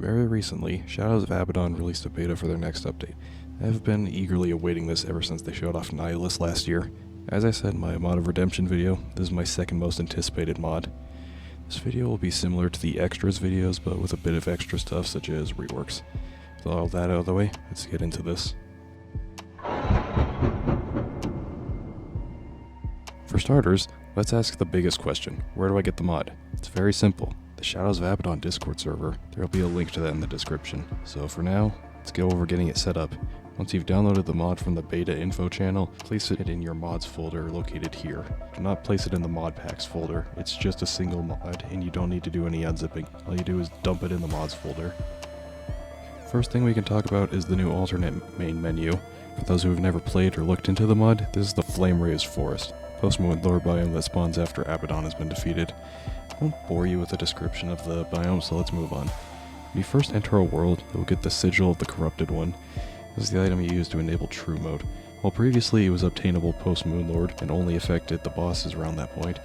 Very recently, Shadows of Abaddon released a beta for their next update. I have been eagerly awaiting this ever since they showed off Nihilus last year. As I said in my Mod of Redemption video, this is my second most anticipated mod. This video will be similar to the extras videos, but with a bit of extra stuff such as reworks. With all that out of the way, let's get into this. For starters, let's ask the biggest question: where do I get the mod? It's very simple. The Shadows of Abaddon Discord server. There will be a link to that in the description. So for now, let's go over getting it set up. Once you've downloaded the mod from the beta info channel, place it in your mods folder located here. Do not place it in the mod packs folder. It's just a single mod and you don't need to do any unzipping. All you do is dump it in the mods folder. First thing we can talk about is the new alternate main menu. For those who have never played or looked into the mod, this is the Flame Raised Forest, post-moon lore biome that spawns after Abaddon has been defeated. I won't bore you with a description of the biome, so let's move on. When you first enter a world, you'll get the Sigil of the Corrupted One. This is the item you use to enable True Mode. While previously it was obtainable post-Moon Lord and only affected the bosses around that point,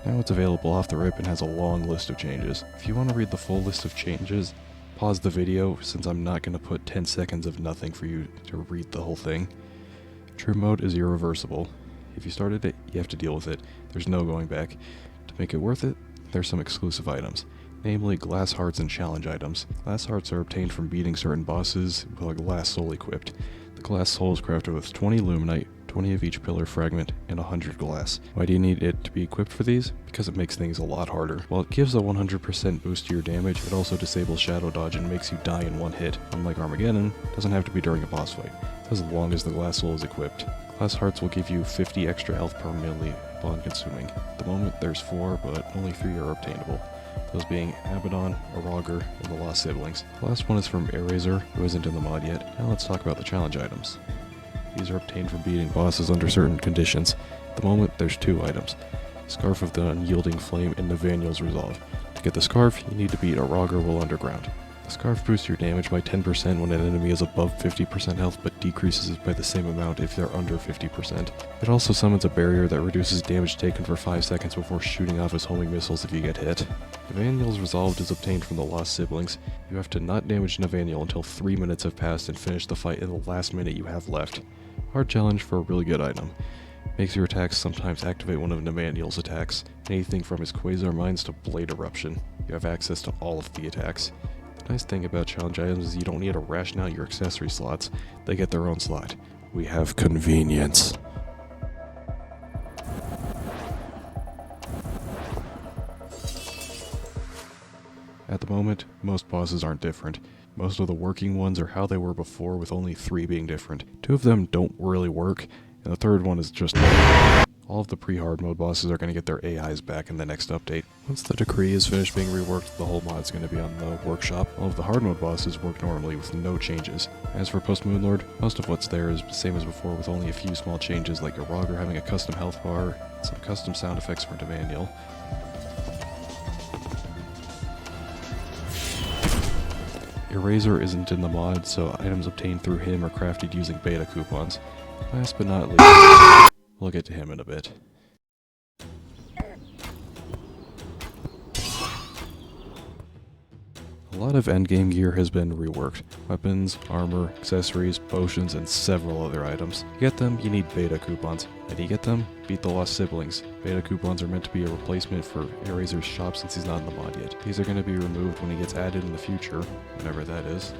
now it's available off the rip and has a long list of changes. If you want to read the full list of changes, pause the video since I'm not going to put 10 seconds of nothing for you to read the whole thing. True Mode is irreversible. If you started it, you have to deal with it. There's no going back. To make it worth it, there's some exclusive items, namely glass hearts and challenge items. Glass hearts are obtained from beating certain bosses with a glass soul equipped. The glass soul is crafted with 20 luminite, 20 of each pillar fragment, and 100 glass. Why do you need it to be equipped for these? Because it makes things a lot harder. While it gives a 100% boost to your damage, it also disables shadow dodge and makes you die in one hit. Unlike Armageddon, it doesn't have to be during a boss fight, as long as the glass soul is equipped. Glass hearts will give you 50 extra health permanently upon consuming. At the moment there's 4, but only 3 are obtainable. Those being Abaddon, Arager, and the Lost Siblings. The last one is from Eraser, who isn't in the mod yet. Now let's talk about the challenge items. These are obtained from beating bosses under certain conditions. At the moment there's 2 items: Scarf of the Unyielding Flame and Nivaniel's Resolve. To get the Scarf, you need to beat Arager while underground. The Scarf boosts your damage by 10% when an enemy is above 50% health, but decreases it by the same amount if they're under 50%. It also summons a barrier that reduces damage taken for 5 seconds before shooting off his homing missiles if you get hit. Nivaniel's Resolved is obtained from the Lost Siblings. You have to not damage Nivaniel until 3 minutes have passed and finish the fight in the last minute you have left. Hard challenge for a really good item. Makes your attacks sometimes activate one of Nivaniel's attacks, anything from his Quasar Mines to Blade Eruption. You have access to all of the attacks. The nice thing about challenge items is you don't need to ration out your accessory slots. They get their own slot. We have convenience. At the moment, most bosses aren't different. Most of the working ones are how they were before, with only 3 being different. 2 of them don't really work, and the third one is just... All of the pre-hard mode bosses are going to get their AIs back in the next update. Once the decree is finished being reworked, the whole mod's going to be on the workshop. All of the hard mode bosses work normally with no changes. As for Post-Moon Lord, most of what's there is the same as before, with only a few small changes, like Arager having a custom health bar, and some custom sound effects for Nivaniel. Eraser isn't in the mod, so items obtained through him are crafted using beta coupons. Last but not least, we'll get to him in a bit. A lot of endgame gear has been reworked. Weapons, armor, accessories, potions, and several other items. To get them, you need beta coupons. How do you get them? Beat the Lost Siblings. Beta coupons are meant to be a replacement for Eraser's shop since he's not in the mod yet. These are going to be removed when he gets added in the future, whenever that is.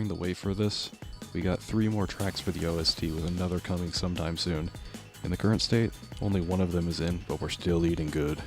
During the wait for this, we got 3 more tracks for the OST with another coming sometime soon. In the current state, only one of them is in, but we're still eating good.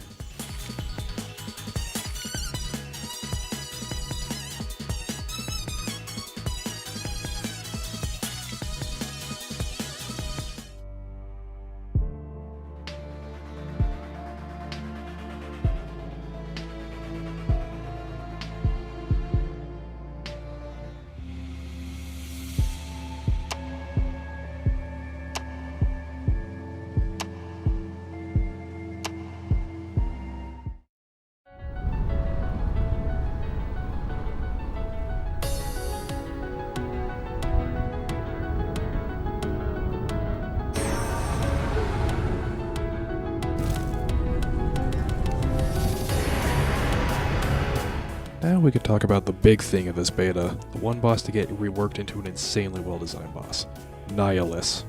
Now we could talk about the big thing of this beta, the one boss to get reworked into an insanely well-designed boss, Nihilus.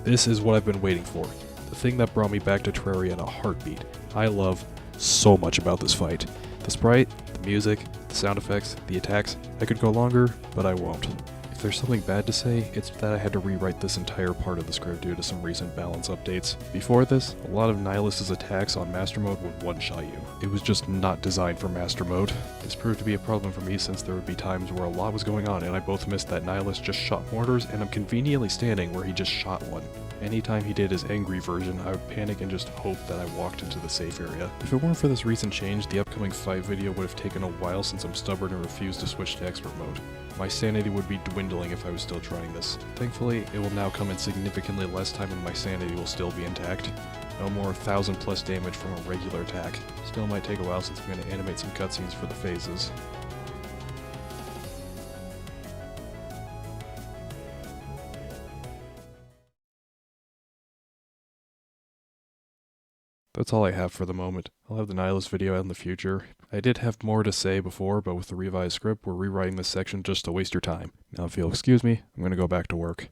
This is what I've been waiting for, the thing that brought me back to Terraria in a heartbeat. I love so much about this fight. The sprite, the music, the sound effects, the attacks. I could go longer, but I won't. If there's something bad to say, it's that I had to rewrite this entire part of the script due to some recent balance updates. Before this, a lot of Nihilus's attacks on Master Mode would one-shot you. It was just not designed for Master Mode. This proved to be a problem for me since there would be times where a lot was going on and I both missed that Nihilus just shot mortars and I'm conveniently standing where he just shot one. Anytime he did his angry version, I would panic and just hope that I walked into the safe area. If it weren't for this recent change, the upcoming fight video would have taken a while since I'm stubborn and refuse to switch to expert mode. My sanity would be dwindling if I was still trying this. Thankfully, it will now come in significantly less time and my sanity will still be intact. No more 1000 plus damage from a regular attack. Still might take a while since I'm going to animate some cutscenes for the phases. That's all I have for the moment. I'll have the Nihilus video out in the future. I did have more to say before, but with the revised script, we're rewriting this section just to waste your time. Now if you'll excuse me, I'm going to go back to work.